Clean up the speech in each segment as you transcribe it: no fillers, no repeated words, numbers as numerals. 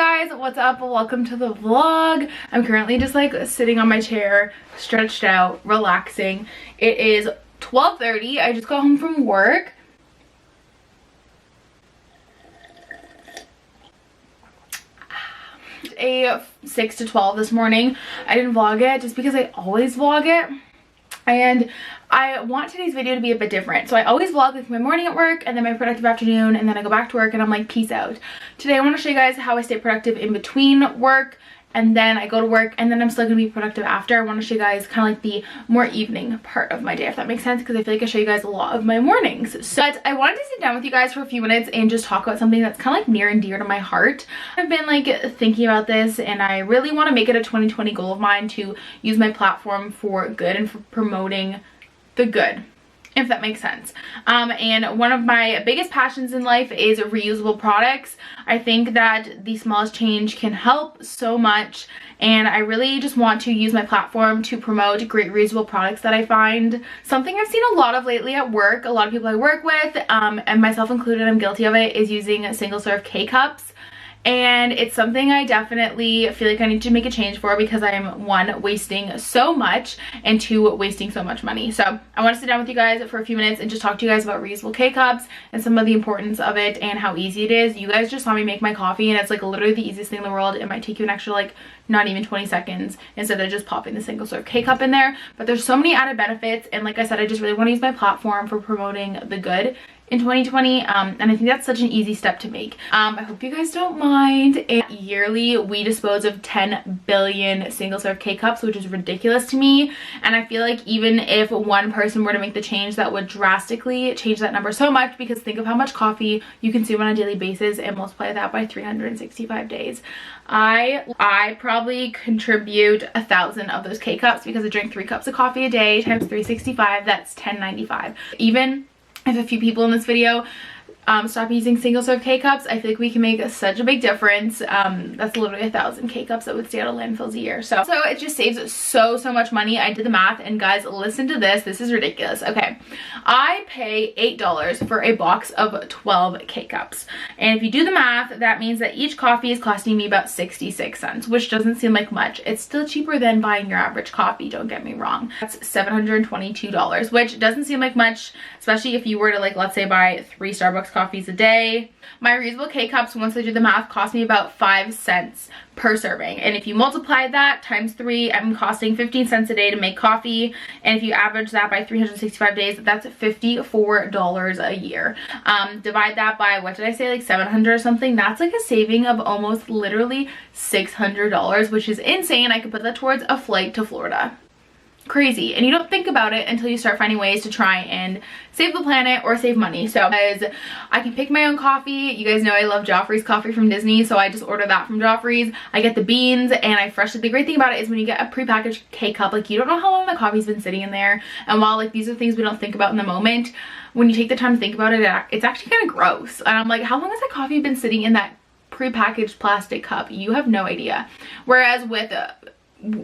guys, what's up? Welcome to the vlog. I'm currently just like sitting on my chair, stretched out, relaxing. It is 12:30. I just got home from work. A 6 to 12 this morning. I didn't vlog it just because I always vlog it. And I want today's video to be a bit different. So I always vlog like my morning at work and then my productive afternoon, and then I go back to work and I'm like, peace out. Today I want to show you guys how I stay productive in between work, and then I go to work, and then I'm still gonna be productive after. I want to show you guys kind of like the more evening part of my day, if that makes sense, because I feel like I show you guys a lot of my mornings. So I wanted to sit down with you guys for a few minutes and just talk about something that's kind of like near and dear to my heart. I've been like thinking about this, and I really want to make it a 2020 goal of mine to use my platform for good and for promoting the good, if that makes sense. And one of my biggest passions in life is reusable products. I think that the smallest change can help so much, and I really just want to use my platform to promote great reusable products that I find. Something I've seen a lot of lately at work, a lot of people I work with, and myself included, I'm guilty of it, is using single serve K-cups. And it's something I definitely feel like I need to make a change for, because I'm, one, wasting so much, and two, wasting so much money. So I want to sit down with you guys for a few minutes and just talk to you guys about reusable K-cups and some of the importance of it and how easy it is. You guys just saw me make my coffee, and it's like literally the easiest thing in the world. It might take you an extra like not even 20 seconds instead of just popping the single serve K-cup in there. But there's so many added benefits, and like I said, I just really want to use my platform for promoting the good in 2020, and I think that's such an easy step to make. I hope you guys don't mind. And yearly we dispose of 10 billion single serve K-cups, which is ridiculous to me, and I feel like even if one person were to make the change, that would drastically change that number so much, because think of how much coffee you consume on a daily basis and multiply that by 365 days. I probably contribute 1,000 of those K-cups, because I drink 3 cups of coffee a day times 365, that's 10.95. Even if a few people in this video stop using single serve K-cups, I feel like we can make such a big difference. That's literally 1,000 K-cups that would stay out of landfills a year. So it just saves so much money. I did the math, and guys, listen to this. This is ridiculous. Okay, I pay $8 for a box of 12 K-cups, and if you do the math, that means that each coffee is costing me about 66 cents, which doesn't seem like much. It's still cheaper than buying your average coffee, don't get me wrong. That's $722, which doesn't seem like much, especially if you were to, like, let's say buy 3 Starbucks coffees a day. My reusable K-cups, once I do the math, cost me about 5 cents per serving, and if you multiply that times 3, I'm costing 15 cents a day to make coffee, and if you average that by 365 days, that's $54 a year. Divide that by, what did I say, like 700 or something, that's like a saving of almost literally $600, which is insane. I could put that towards a flight to Florida. Crazy. And you don't think about it until you start finding ways to try and save the planet or save money. So guys, I can pick my own coffee. You guys know I love Joffrey's coffee from Disney, so I just order that from Joffrey's. I get the beans and I freshly, the great thing about it is when you get a prepackaged K-cup, like, you don't know how long the coffee's been sitting in there, and while like these are things we don't think about in the moment, when you take the time to think about it, it's actually kind of gross. And I'm like, how long has that coffee been sitting in that prepackaged plastic cup? You have no idea. Whereas with the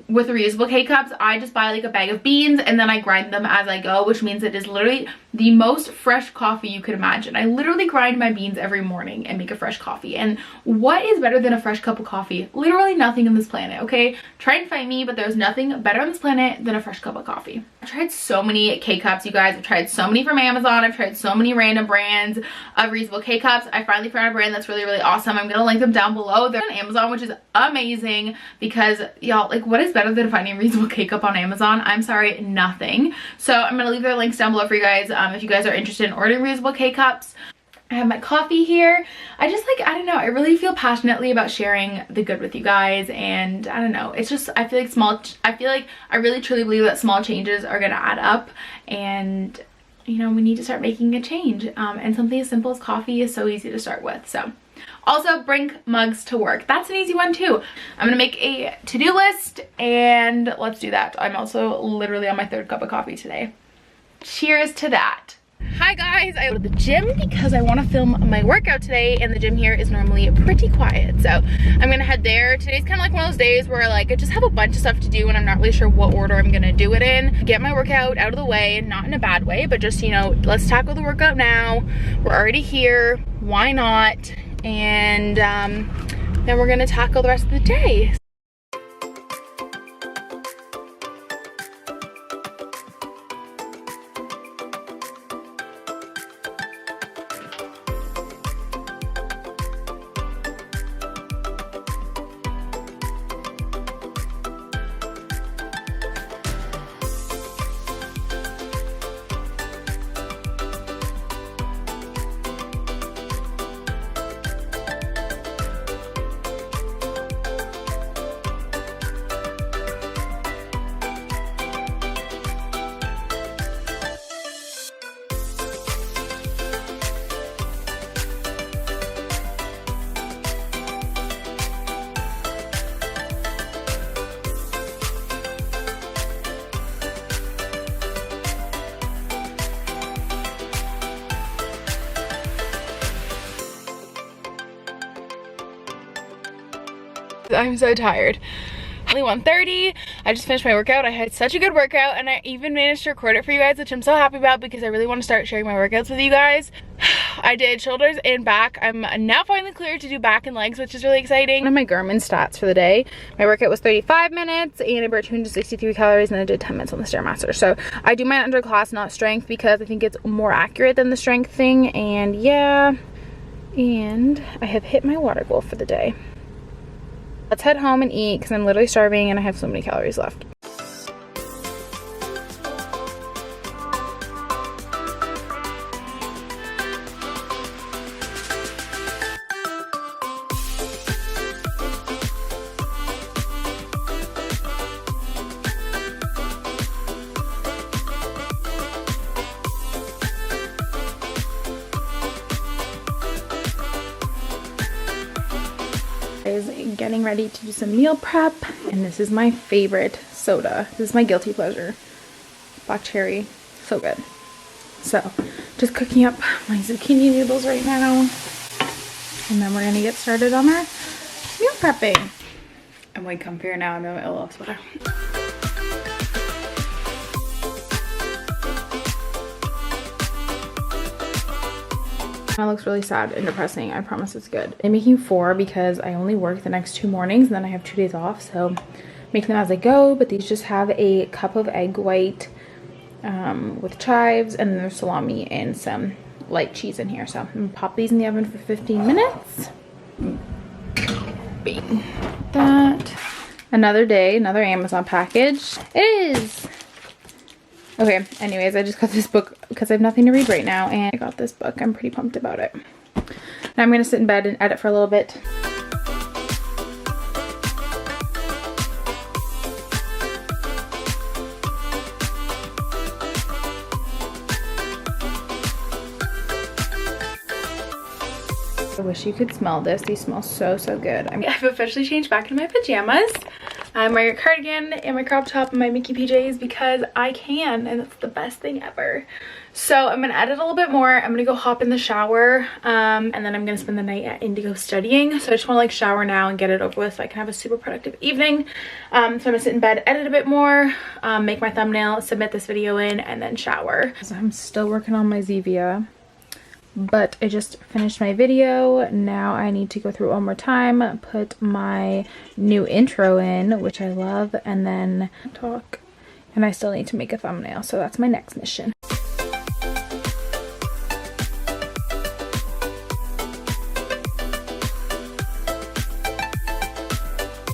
reusable K-cups, I just buy like a bag of beans and then I grind them as I go, which means it is literally the most fresh coffee you could imagine. I literally grind my beans every morning and make a fresh coffee, and what is better than a fresh cup of coffee? Literally nothing on this planet, okay? Try and fight me, but there's nothing better on this planet than a fresh cup of coffee. I've tried so many K-cups, you guys. I've tried so many from Amazon. I've tried so many random brands of reusable K-cups. I finally found a brand that's really awesome. I'm gonna link them down below. They're on Amazon, which is amazing, because y'all, like, what is better than finding a reusable K-cup on Amazon? I'm sorry, nothing. So I'm gonna leave their links down below for you guys if you guys are interested in ordering reusable K-cups. I have my coffee here. I just, like, I don't know, I really feel passionately about sharing the good with you guys, and I don't know, it's just, I feel like I really truly believe that small changes are gonna add up, and you know, we need to start making a change, and something as simple as coffee is so easy to start with. So also, bring mugs to work. That's an easy one too. I'm gonna make a to-do list, and let's do that. I'm also literally on my 3rd cup of coffee today. Cheers to that. Hi guys, I go to the gym because I want to film my workout today, and the gym here is normally pretty quiet, so I'm gonna head there. Today's kind of like one of those days where like I just have a bunch of stuff to do and I'm not really sure what order I'm gonna do it in. Get my workout out of the way, not in a bad way, but just, you know, let's tackle the workout now. We're already here, why not? And then we're gonna tackle the rest of the day. I'm so tired. Only 1:30. I just finished my workout. I had such a good workout, and I even managed to record it for you guys, which I'm so happy about because I really want to start sharing my workouts with you guys. I did shoulders and back. I'm now finally cleared to do back and legs, which is really exciting. One of my Garmin stats for the day. My workout was 35 minutes and I burned 263 calories, and I did 10 minutes on the Stairmaster. So I do mine under class, not strength, because I think it's more accurate than the strength thing. And yeah, and I have hit my water goal for the day. Let's head home and eat because I'm literally starving and I have so many calories left. Is getting ready to do some meal prep, and this is my favorite soda. This is my guilty pleasure. Black cherry, so good. So just cooking up my zucchini noodles right now, and then we're gonna get started on our meal prepping. I'm way comfier now. I'm in my LL sweater. That looks really sad and depressing. I promise it's good. I'm making 4 because I only work the next 2 mornings and then I have 2 days off, so making them as I go. But these just have a cup of egg white with chives, and then there's salami and some light cheese in here. So I'm gonna pop these in the oven for 15 minutes. Bing. That. Another day, another Amazon package. It is. Okay, anyways, I just got this book because I have nothing to read right now, and I got this book. I'm pretty pumped about it. Now I'm gonna sit in bed and edit for a little bit. I wish you could smell this. These smell so, so good. I've officially changed back into my pajamas. I'm wearing a cardigan and my crop top and my Mickey PJs because I can, and it's the best thing ever. So I'm gonna edit a little bit more. I'm gonna go hop in the shower, and then I'm gonna spend the night at Indigo studying. So I just wanna like shower now and get it over with so I can have a super productive evening. So I'm gonna sit in bed, edit a bit more, make my thumbnail, submit this video in, and then shower. So I'm still working on my Zevia, but I just finished my video. Now I need to go through it one more time, put my new intro in, which I love, and then talk. And I still need to make a thumbnail, so that's my next mission.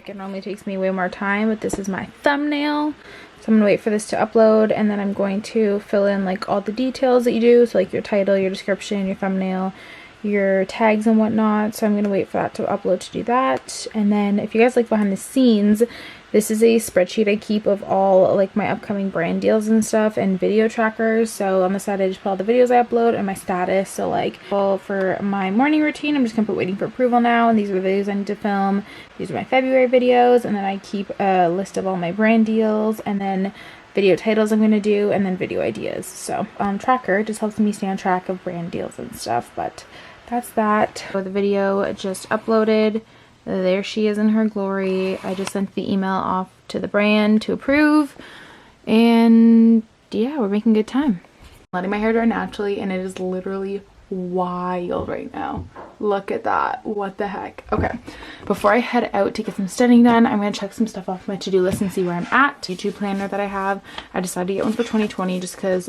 It normally takes me way more time, but this is my thumbnail. So I'm gonna wait for this to upload, and then I'm going to fill in like all the details that you do. So like your title, your description, your thumbnail, your tags and whatnot. So I'm gonna wait for that to upload to do that. And then if you guys like behind the scenes, this is a spreadsheet I keep of all like my upcoming brand deals and stuff, and video trackers. So on the side I just put all the videos I upload and my status. So like, well, for my morning routine, I'm just gonna put waiting for approval now, and these are the videos I need to film. These are my February videos, and then I keep a list of all my brand deals, and then video titles I'm going to do, and then video ideas. So tracker just helps me stay on track of brand deals and stuff. But that's that. So the video just uploaded. There she is in her glory. I just sent the email off to the brand to approve, and yeah, we're making good time. Letting my hair dry naturally, and it is literally wild right now. Look at that. What the heck? Okay, before I head out to get some studying done, I'm going to check some stuff off my to-do list and see where I'm at. YouTube planner that I have, I decided to get one for 2020 just because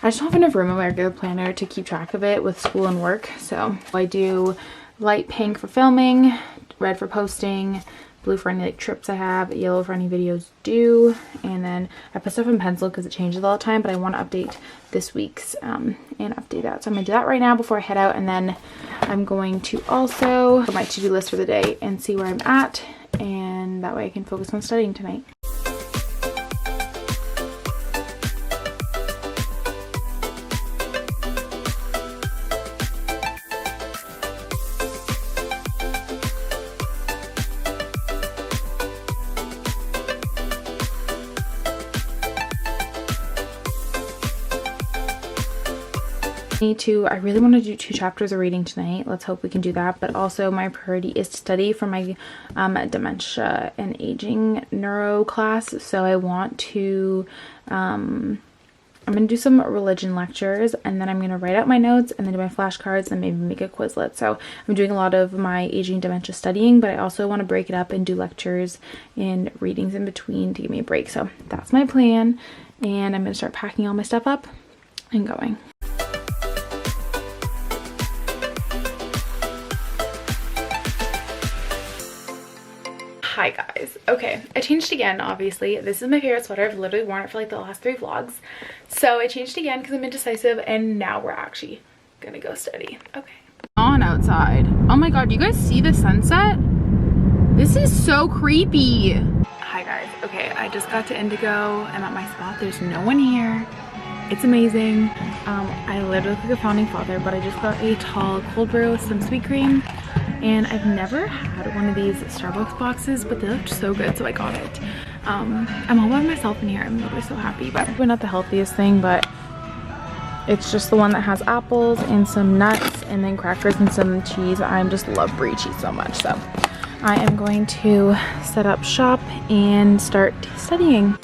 I just don't have enough room in my regular planner to keep track of it with school and work. So I do light pink for filming, red for posting, blue for any like trips I have, yellow for any videos due, and then I put stuff in pencil because it changes all the time, but I want to update this week's and update that. So I'm gonna do that right now before I head out, and then I'm going to also put my to-do list for the day and see where I'm at, and that way I can focus on studying tonight. I really want to do 2 chapters of reading tonight. Let's hope we can do that. But also my priority is to study for my dementia and aging neuro class. So I want to I'm gonna do some religion lectures, and then I'm gonna write out my notes and then do my flashcards and maybe make a Quizlet. So I'm doing a lot of my aging dementia studying, but I also want to break it up and do lectures and readings in between to give me a break. So that's my plan, and I'm gonna start packing all my stuff up and going. Hi guys. Okay, I changed again, obviously. This is my favorite sweater. I've literally worn it for like the last 3 vlogs. So I changed again because I'm indecisive, and now we're actually gonna go study. Okay. On outside. Oh my god, you guys see the sunset? This is so creepy. Hi guys. Okay, I just got to Indigo. I'm at my spot. There's no one here. It's amazing. I literally look like a founding father, but I just got a tall cold brew with some sweet cream. And I've never had one of these Starbucks boxes, but they looked so good, so I got it. I'm all by myself in here. I'm literally so happy. But probably not the healthiest thing, but it's just the one that has apples and some nuts and then crackers and some cheese. I just love brie cheese so much. So I am going to set up shop and start studying.